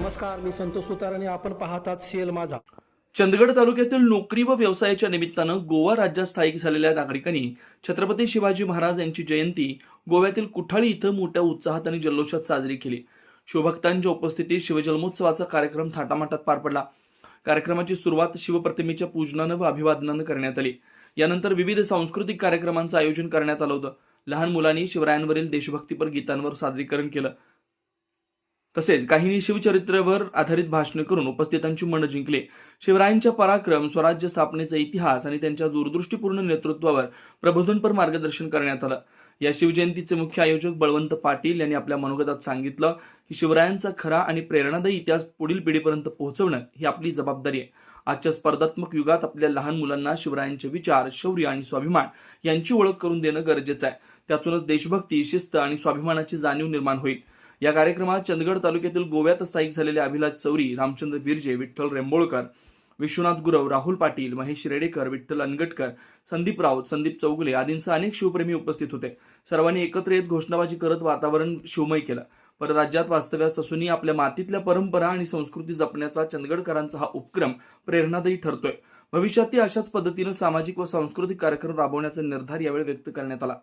नमस्कार, मी संतोष सुतार आणि आपण पाहतात शेल माझा. चंदगड तालुक्यातील नोकरी व व्यवसायाच्या निमित्तानं गोवा राज्यात स्थायिक झालेल्या नागरिकांनी छत्रपती शिवाजी महाराज यांची जयंती गोव्यातील कुठाळी इथं मोठ्या उत्साहात आणि जल्लोषात साजरी केली. शिवभक्तांच्या उपस्थितीत शिवजन्मोत्सवाचा कार्यक्रम थाटामाटात पार पडला. कार्यक्रमाची सुरुवात शिवप्रतिमेच्या पूजनानं व अभिवादनानं करण्यात आली. यानंतर विविध सांस्कृतिक कार्यक्रमांचं आयोजन करण्यात आलं होतं. लहान मुलांनी शिवरायांवरील देशभक्तीपर गीतांवर सादरीकरण केलं. तसेच काहींनी शिवचरित्रावर आधारित भाषणे करून उपस्थितांची मनं जिंकली. शिवरायांच्या पराक्रम, स्वराज्य स्थापनेचा इतिहास आणि त्यांच्या दूरदृष्टीपूर्ण नेतृत्वावर प्रबोधनपर मार्गदर्शन करण्यात आलं. या शिवजयंतीचे मुख्य आयोजक बळवंत पाटील यांनी आपल्या मनोगतात सांगितलं की शिवरायांचा खरा आणि प्रेरणादायी इतिहास पुढील पिढीपर्यंत पोहोचवणं ही आपली जबाबदारी आहे. आजच्या स्पर्धात्मक युगात आपल्या लहान मुलांना शिवरायांचे विचार, शौर्य आणि स्वाभिमान यांची ओळख करून देणं गरजेचं आहे. त्यातूनच देशभक्ती, शिस्त आणि स्वाभिमानाची जाणीव निर्माण होईल. या कार्यक्रमात चंदगड तालुक्यातील गोव्यात स्थायिक झालेले अभिलाष चौरी, रामचंद्र बिर्जे, विठ्ठल रेंबोळकर, विश्वनाथ गुरव, राहुल पाटील, महेश रेडेकर, विठ्ठल अनगटकर, संदीप राऊत, संदीप चौगुले आदींसह अनेक शिवप्रेमी उपस्थित होते. सर्वांनी एकत्र येत घोषणाबाजी करत वातावरण शिवमय केलं. परराज्यात वास्तव्यास असूनही आपल्या मातीतल्या परंपरा आणि संस्कृती जपण्याचा चंदगडकरांचा हा उपक्रम प्रेरणादायी ठरतोय. भविष्यातही अशाच पद्धतीनं सामाजिक व सांस्कृतिक कार्यक्रम राबवण्याचा निर्धार यावेळी व्यक्त करण्यात आला.